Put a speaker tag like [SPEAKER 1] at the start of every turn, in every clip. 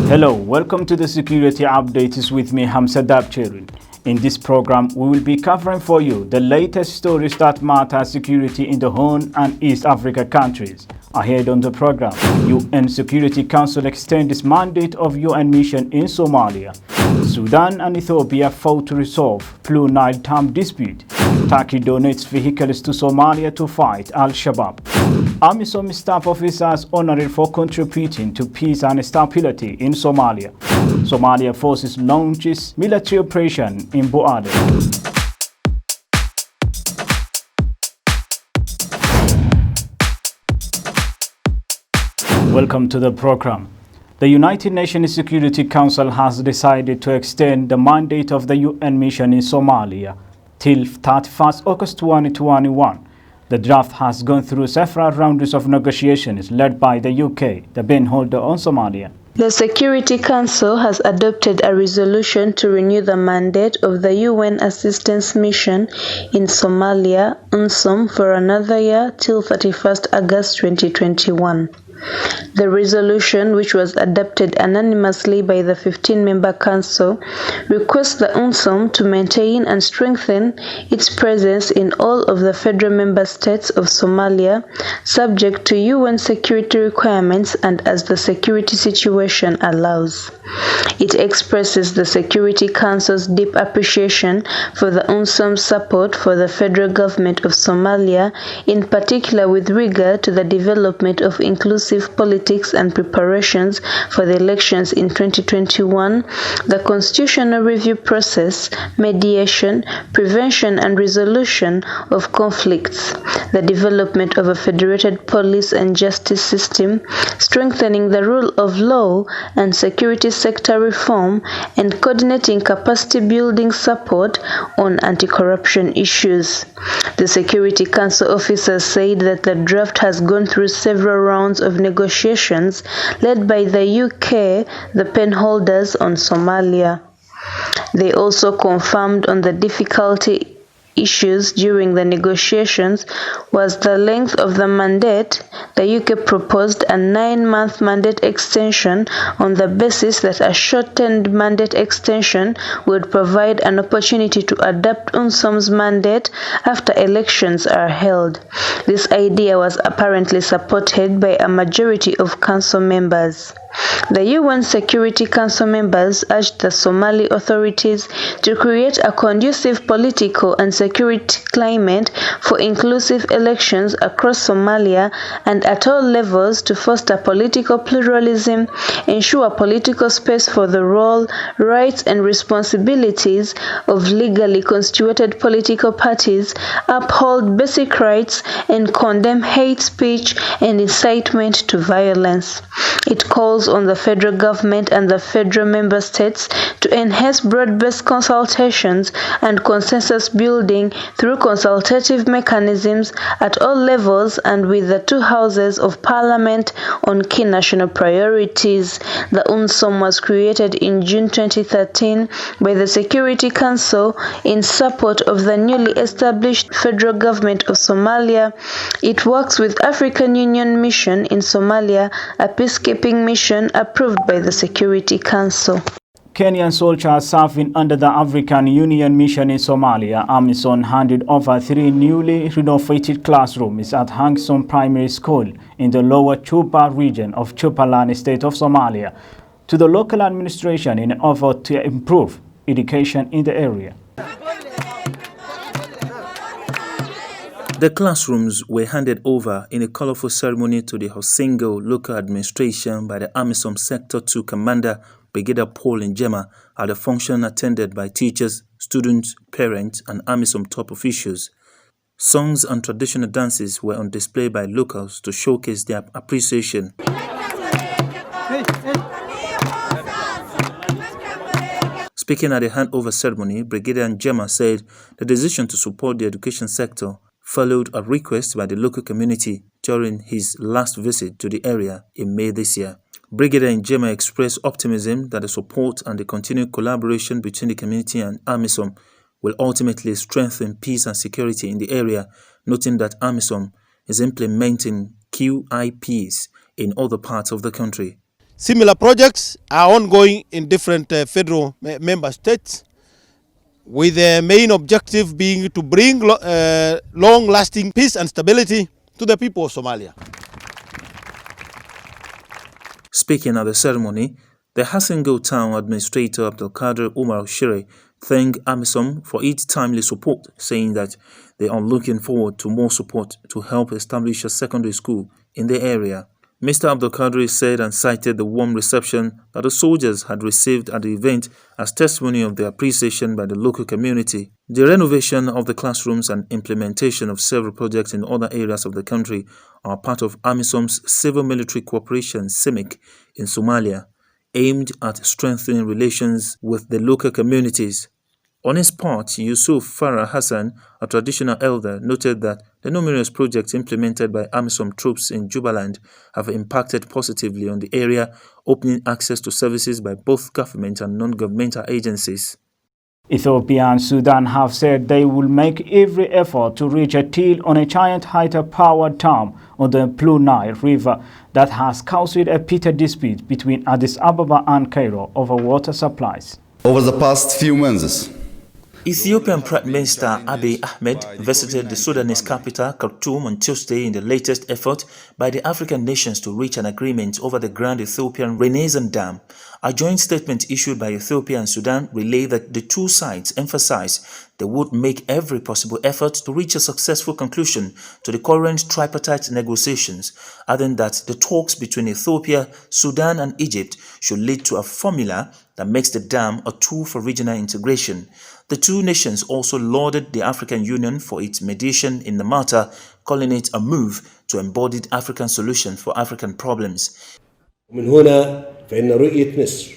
[SPEAKER 1] Hello, welcome to the Security Updates with me, Hamse Daabjeerin. In this program, we will be covering for you the latest stories that matter security in the Horn and East Africa countries. Ahead on the program, UN Security Council extends its mandate of UN mission in Somalia. Sudan and Ethiopia fought to resolve Blue Nile Dam dispute. Turkey donates vehicles to Somalia to fight Al-Shabaab. AMISOM staff officers honored for contributing to peace and stability in Somalia. Somalia forces launches military operation in Boade. Welcome to the program. The United Nations Security Council has decided to extend the mandate of the UN mission in Somalia till 31st August 2021. The draft has gone through several rounds of negotiations led by the UK, the bin holder on Somalia.
[SPEAKER 2] The Security Council has adopted a resolution to renew the mandate of the UN Assistance Mission in Somalia, UNSOM, for another year till 31st August 2021. The resolution, which was adopted unanimously by the 15-member Council, requests the UNSOM to maintain and strengthen its presence in all of the federal member states of Somalia, subject to UN security requirements and as the security situation allows. It expresses the Security Council's deep appreciation for the UNSOM's support for the federal government of Somalia, in particular with regard to the development of inclusive politics and preparations for the elections in 2021, the constitutional review process, mediation, prevention and resolution of conflicts, the development of a federated police and justice system, strengthening the rule of law and security sector reform, and coordinating capacity building support on anti-corruption issues. The Security Council officers said that the draft has gone through several rounds of negotiations led by the UK, the pen holders on Somalia. They also confirmed on the difficulty issues during the negotiations was the length of the mandate. The UK proposed a 9-month mandate extension on the basis that a shortened mandate extension would provide an opportunity to adapt UNSOM's mandate after elections are held. This idea was apparently supported by a majority of Council members. The UN Security Council members urged the Somali authorities to create a conducive political and security climate for inclusive elections across Somalia and at all levels to foster political pluralism, ensure political space for the role, rights and responsibilities of legally constituted political parties, uphold basic rights and condemn hate speech and incitement to violence. It calls on the federal government and the federal member states to enhance broad-based consultations and consensus building through consultative mechanisms at all levels and with the two houses of parliament on key national priorities. The UNSOM was created in June 2013 by the Security Council in support of the newly established federal government of Somalia. It works with African Union Mission in Somalia, a peacekeeping mission approved by the Security Council.
[SPEAKER 1] Kenyan soldiers serving under the African Union mission in Somalia, AMISOM, handed over 3 newly renovated classrooms at Hangsom Primary School in the lower Chupa region of Chupaland state of Somalia to the local administration in order to improve education in the area.
[SPEAKER 3] The classrooms were handed over in a colorful ceremony to the Hosingo local administration by the AMISOM Sector 2 Commander, Brigadier Paul Njema, at a function attended by teachers, students, parents, and AMISOM top officials. Songs and traditional dances were on display by locals to showcase their appreciation. Speaking at the handover ceremony, Brigadier Njema said the decision to support the education sector followed a request by the local community during his last visit to the area in May this year. Brigadier Njema expressed optimism that the support and the continued collaboration between the community and AMISOM will ultimately strengthen peace and security in the area, noting that AMISOM is implementing QIPs in other parts of the country.
[SPEAKER 4] Similar projects are ongoing in different federal member states, with the main objective being to bring long-lasting peace and stability to the people of Somalia.
[SPEAKER 3] Speaking at the ceremony, the Hasingo Town Administrator Abdulkader Umar Shire thanked AMISOM for its timely support, saying that they are looking forward to more support to help establish a secondary school in the area. Mr. Abdulkader said and cited the warm reception that the soldiers had received at the event as testimony of their appreciation by the local community. The renovation of the classrooms and implementation of several projects in other areas of the country are part of AMISOM's Civil-Military Cooperation (CIMIC) in Somalia, aimed at strengthening relations with the local communities. On his part, Yusuf Farah Hassan, a traditional elder, noted that the numerous projects implemented by AMISOM troops in Jubaland have impacted positively on the area, opening access to services by both government and non-governmental agencies.
[SPEAKER 1] Ethiopia and Sudan have said they will make every effort to reach a deal on a giant hydro-powered dam on the Blue Nile River that has caused a bitter dispute between Addis Ababa and Cairo over water supplies.
[SPEAKER 5] Over the past few months,
[SPEAKER 3] Ethiopian Prime Minister Abiy Ahmed visited the Sudanese capital, Khartoum, on Tuesday in the latest effort by the African nations to reach an agreement over the Grand Ethiopian Renaissance Dam. A joint statement issued by Ethiopia and Sudan relayed that the two sides emphasized they would make every possible effort to reach a successful conclusion to the current tripartite negotiations, adding that the talks between Ethiopia, Sudan and Egypt should lead to a formula that makes the dam a tool for regional integration. The two nations also lauded the African Union for its mediation in the matter, calling it a move to embodied African solution for African problems.
[SPEAKER 6] من هنا فإن رؤية مصر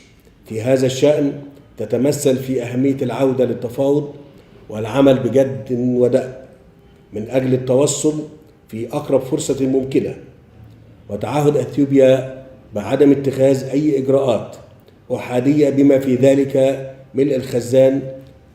[SPEAKER 6] في هذا الشأن تتمثل في أهمية العودة للتفاوض والعمل بجد ودأب من أجل التوصل في أقرب فرصة ممكنة، وتعهد أثيوبيا بعدم اتخاذ أي إجراءات أحادية بما في ذلك ملء الخزان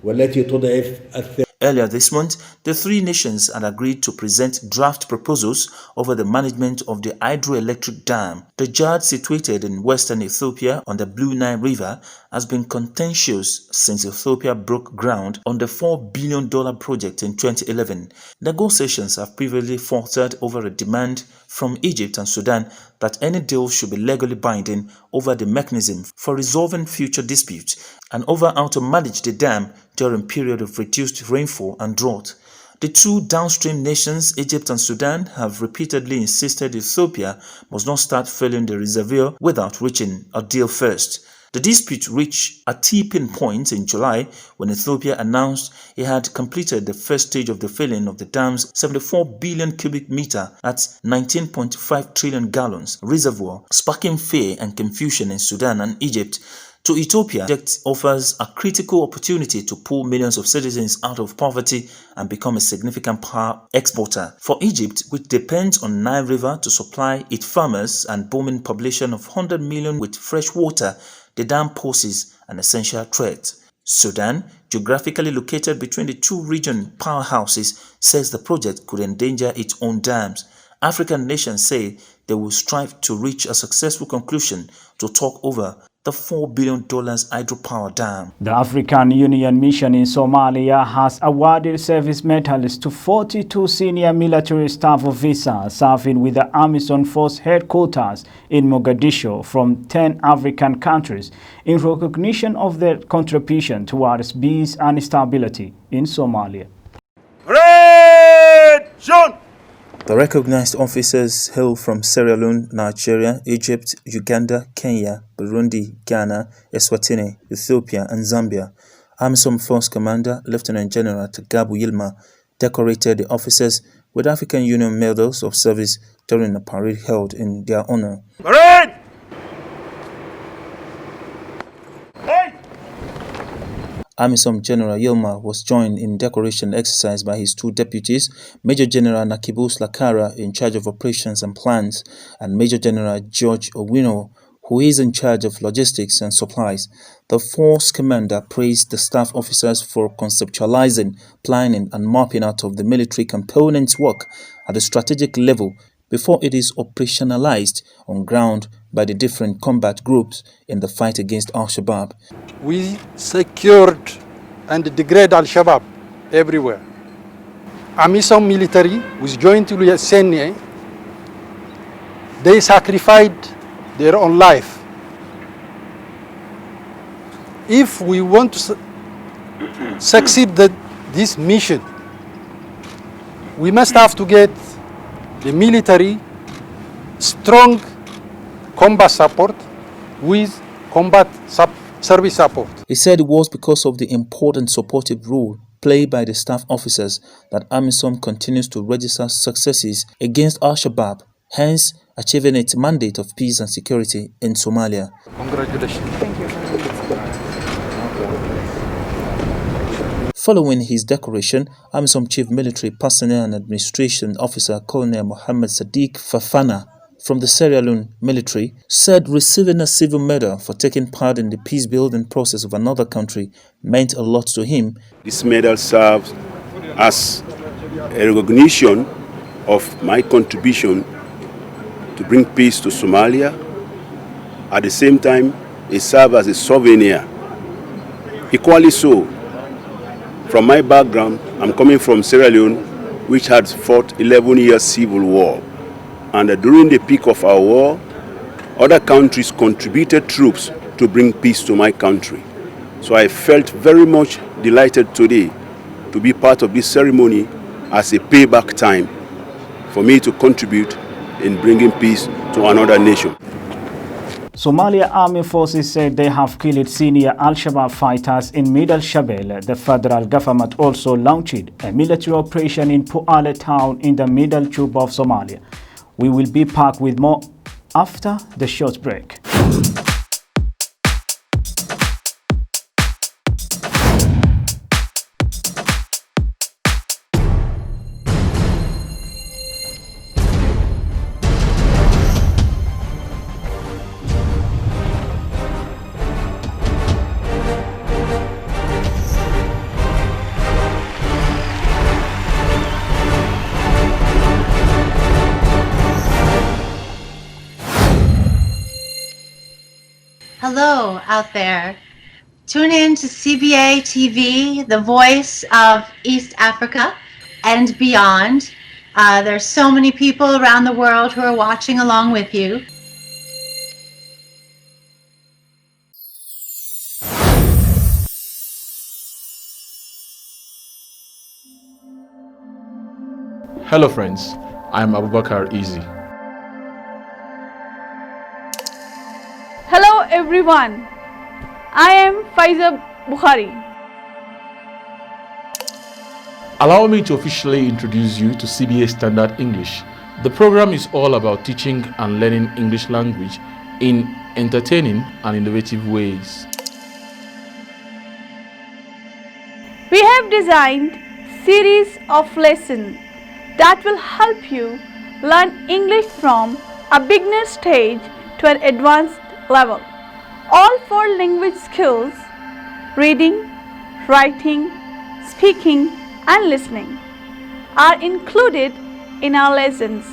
[SPEAKER 6] والتي تضعف الثقة.
[SPEAKER 3] Earlier this month, the three nations had agreed to present draft proposals over the management of the hydroelectric dam. The yard, situated in western Ethiopia on the Blue Nile River, has been contentious since Ethiopia broke ground on the $4 billion project in 2011. Negotiations have previously faltered over a demand from Egypt and Sudan that any deal should be legally binding over the mechanism for resolving future disputes and over how to manage the dam during period of reduced rainfall and drought. The two downstream nations, Egypt and Sudan, have repeatedly insisted Ethiopia must not start filling the reservoir without reaching a deal first. The dispute reached a tipping point in July when Ethiopia announced it had completed the first stage of the filling of the dam's 74 billion cubic meter at 19.5 trillion gallons reservoir, sparking fear and confusion in Sudan and Egypt. To Ethiopia, the project offers a critical opportunity to pull millions of citizens out of poverty and become a significant power exporter. For Egypt, which depends on Nile River to supply its farmers and booming population of 100 million with fresh water, the dam poses an essential threat. Sudan, geographically located between the two region powerhouses, says the project could endanger its own dams. African nations say they will strive to reach a successful conclusion to talk over the $4 billion hydropower dam.
[SPEAKER 1] The African Union mission in Somalia has awarded service medals to 42 senior military staff officers serving with the AMISOM Force headquarters in Mogadishu from 10 African countries in recognition of their contribution towards peace and stability in Somalia.
[SPEAKER 4] Red John!
[SPEAKER 3] The recognized officers hail from Sierra Leone, Nigeria, Egypt, Uganda, Kenya, Burundi, Ghana, Eswatini, Ethiopia, and Zambia. AMISOM Force Commander Lieutenant General Tagabu Yilma decorated the officers with African Union Medals of Service during a parade held in their honor.
[SPEAKER 4] Parade!
[SPEAKER 3] AMISOM General Yilma was joined in decoration exercise by his two deputies, Major General Nakibus Lakara in charge of operations and plans, and Major General George Owino, who is in charge of logistics and supplies. The force commander praised the staff officers for conceptualizing, planning, and mapping out of the military components work at the strategic level before it is operationalized on ground by the different combat groups in the fight against Al-Shabaab.
[SPEAKER 7] We secured and degraded Al-Shabaab everywhere. AMISOM military was joined to Senne. They sacrificed their own life. If we want to succeed this mission, we must have to get the military strong combat support with combat service support.
[SPEAKER 3] He said it was because of the important supportive role played by the staff officers that AMISOM continues to register successes against Al-Shabaab, hence achieving its mandate of peace and security in Somalia.
[SPEAKER 7] Congratulations. Thank you.
[SPEAKER 3] Following his decoration, AMISOM Chief Military Personnel and Administration Officer Colonel Mohammed Sadiq Fafana from the Sierra Leone military said receiving a civil medal for taking part in the peace-building process of another country meant a lot to him.
[SPEAKER 8] This medal serves as a recognition of my contribution to bring peace to Somalia. At the same time, it serves as a souvenir. Equally so, from my background, I'm coming from Sierra Leone, which had fought 11 years civil war. And during the peak of our war, other countries contributed troops to bring peace to my country. So I felt very much delighted today to be part of this ceremony as a payback time for me to contribute in bringing peace to another nation.
[SPEAKER 1] Somalia Army Forces said they have killed senior Al-Shabaab fighters in Middle Shabelle. The federal government also launched a military operation in Puale town in the middle tube of Somalia. We will be back with more after the short break.
[SPEAKER 9] Hello out there. Tune in to CBA TV, the voice of East Africa and beyond. There's so many people around the world who are watching along with you.
[SPEAKER 10] Hello friends, I'm Abubakar Easy.
[SPEAKER 11] Hello everyone, I am Faiza Bukhari.
[SPEAKER 10] Allow me to officially introduce you to CBA Standard English. The program is all about teaching and learning English language in entertaining and innovative ways.
[SPEAKER 11] We have designed series of lessons that will help you learn English from a beginner stage to an advanced level. All 4 language skills, reading, writing, speaking and listening, are included in our lessons,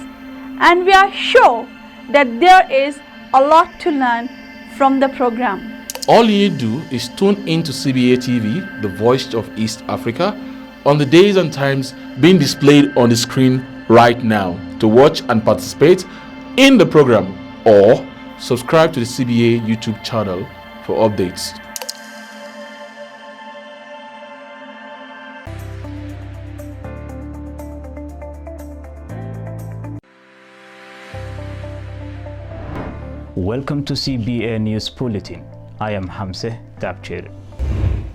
[SPEAKER 11] and we are sure that there is a lot to learn from the program.
[SPEAKER 10] All you need to do is tune into CBA TV, the voice of East Africa, on the days and times being displayed on the screen right now to watch and participate in the program, or subscribe to the CBA YouTube channel for updates.
[SPEAKER 1] Welcome to CBA News Bulletin. I am Hamse Daabjeerin.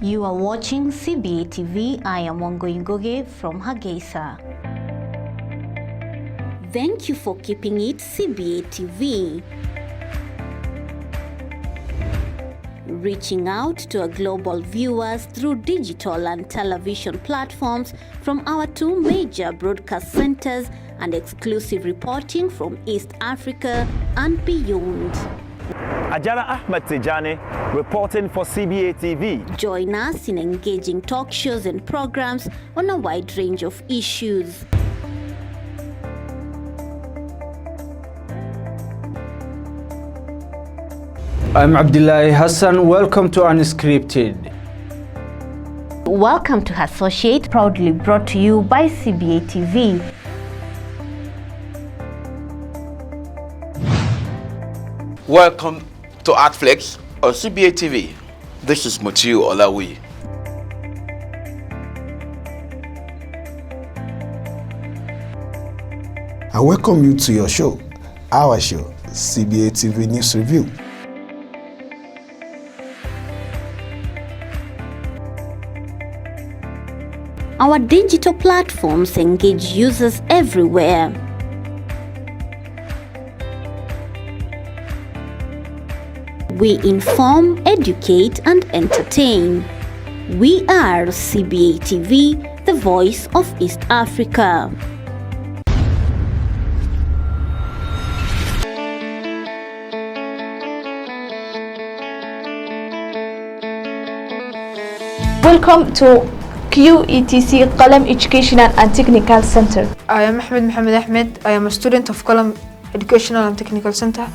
[SPEAKER 12] You are watching CBA TV. I am Wangoingoge from Hargeisa. Thank you for keeping it CBA TV. Reaching out to our global viewers through digital and television platforms from our 2 major broadcast centers and exclusive reporting from East Africa and beyond.
[SPEAKER 13] Ajana Ahmed Tijani reporting for CBA TV.
[SPEAKER 12] Join us in engaging talk shows and programs on a wide range of issues.
[SPEAKER 14] I'm Abdullahi Hassan. Welcome to Unscripted.
[SPEAKER 12] Welcome to Associate, proudly brought to you by CBA TV.
[SPEAKER 15] Welcome to Artflex on CBA TV. This is Mutiu Olawi.
[SPEAKER 16] I welcome you to your show, our show, CBA TV News Review.
[SPEAKER 12] Our digital platforms engage users everywhere. We inform, educate, and entertain. We are CBA TV, the voice of East Africa.
[SPEAKER 11] Welcome to QETC Qalam Educational and Technical Center.
[SPEAKER 17] I am Ahmed Mohamed Ahmed. I am a student of Qalam Educational and Technical Center.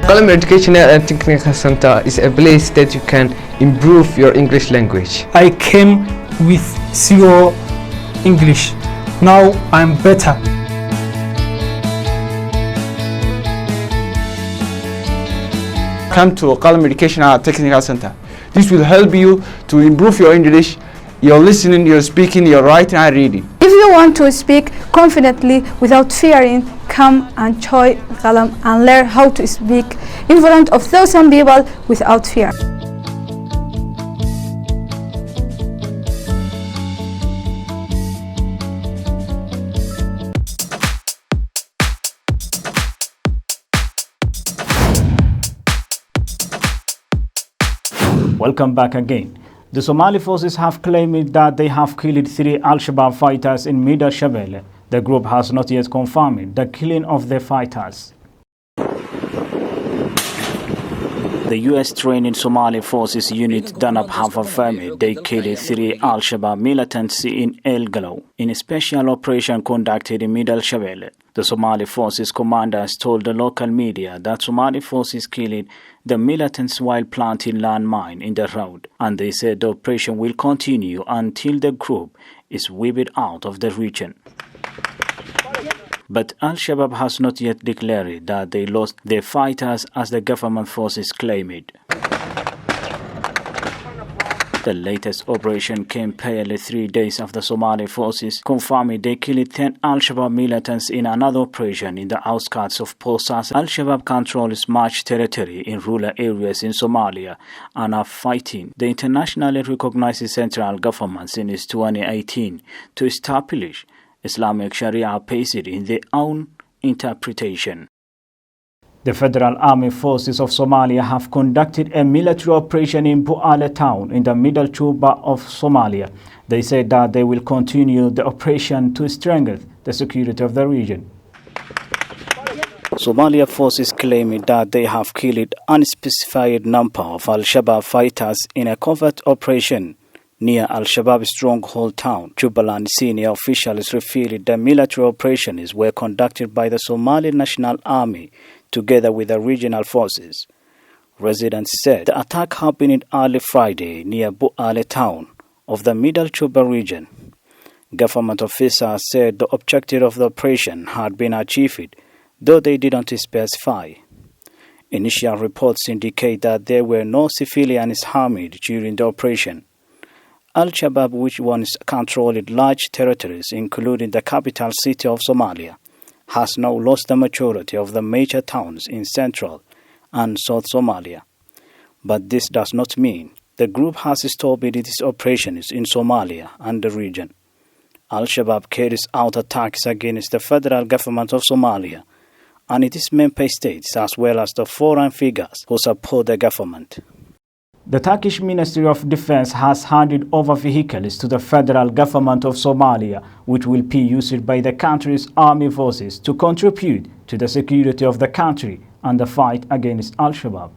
[SPEAKER 18] Qalam Educational and Technical Center is a place that you can improve your English language.
[SPEAKER 19] I came with zero English. Now I'm better.
[SPEAKER 20] Come to Qalam Educational and Technical Center. This will help you to improve your English, your listening, your speaking, your writing and reading.
[SPEAKER 11] If you want to speak confidently without fearing, come and join Qalam and learn how to speak in front of thousand people without fear.
[SPEAKER 1] Welcome back again. The Somali forces have claimed that they have killed 3 Al-Shabaab fighters in Middle Shabelle. The group has not yet confirmed the killing of the fighters. The U.S. training Somali forces unit Danab have affirmed they killed 3 Al-Shabaab militants in El Galo in a special operation conducted in Middle Shabelle. The Somali forces commanders told the local media that Somali forces killed the militants while planting landmine in the road, and they said the operation will continue until the group is wiped out of the region. But Al-Shabaab has not yet declared that they lost their fighters as the government forces claim it. The latest operation came barely 3 days after Somali forces confirmed they killed 10 Al-Shabaab militants in another operation in the outskirts of Posas. Al-Shabaab controls much territory in rural areas in Somalia and are fighting the internationally recognized central government since 2018 to establish Islamic Sharia based in their own interpretation. The Federal Army Forces of Somalia have conducted a military operation in Bu'ale town in the Middle Juba of Somalia. They said that they will continue the operation to strengthen the security of the region. Somalia forces claim that they have killed unspecified number of Al-Shabaab fighters in a covert operation near Al-Shabaab stronghold town. Jubaland senior officials revealed the military operations were conducted by the Somali National Army together with the regional forces. Residents said the attack happened early Friday near Bu'ale town of the Middle Juba region. Government officers said the objective of the operation had been achieved, though they didn't specify. Initial reports indicate that there were no civilians harmed during the operation. Al-Shabaab, which once controlled large territories, including the capital city of Somalia, has now lost the majority of the major towns in central and South Somalia. But this does not mean the group has stopped its operations in Somalia and the region. Al-Shabaab carries out attacks against the federal government of Somalia and its member states as well as the foreign figures who support the government. The Turkish Ministry of Defense has handed over vehicles to the federal government of Somalia, which will be used by the country's army forces to contribute to the security of the country and the fight against Al-Shabaab.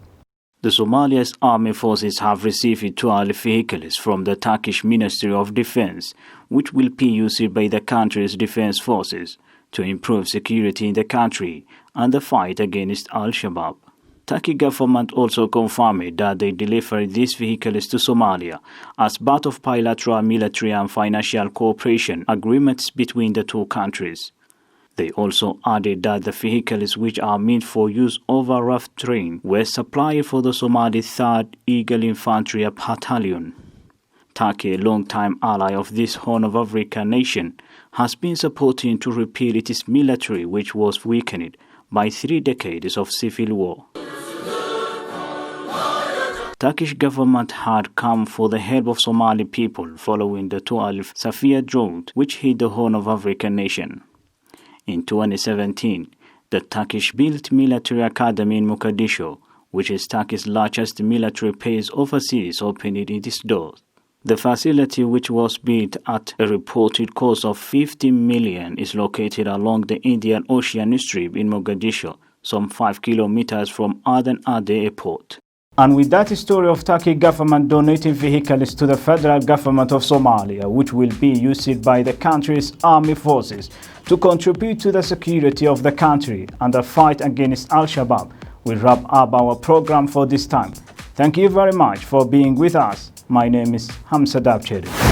[SPEAKER 1] The Somalia's army forces have received 12 vehicles from the Turkish Ministry of Defense, which will be used by the country's defense forces to improve security in the country and the fight against Al-Shabaab. Turkey government also confirmed that they delivered these vehicles to Somalia as part of bilateral military and financial cooperation agreements between the two countries. They also added that the vehicles, which are meant for use over rough terrain, were supplied for the Somali 3rd Eagle Infantry Battalion. Turkey, a long-time ally of this Horn of Africa nation, has been supporting to repeal its military, which was weakened by 3 decades of civil war. Turkish government had come for the help of Somali people following the 12 severe drought which hit the Horn of Africa nation. In 2017, the Turkish-built military academy in Mogadishu, which is Turkey's largest military base overseas, opened its doors. The facility, which was built at a reported cost of $50 million, is located along the Indian Ocean Strip in Mogadishu, some 5 kilometers from Aden Ade Airport. And with that story of Turkey government donating vehicles to the federal government of Somalia, which will be used by the country's army forces to contribute to the security of the country and the fight against Al-Shabaab, we'll wrap up our program for this time. Thank you very much for being with us. My name is Hamse Daabjeerin.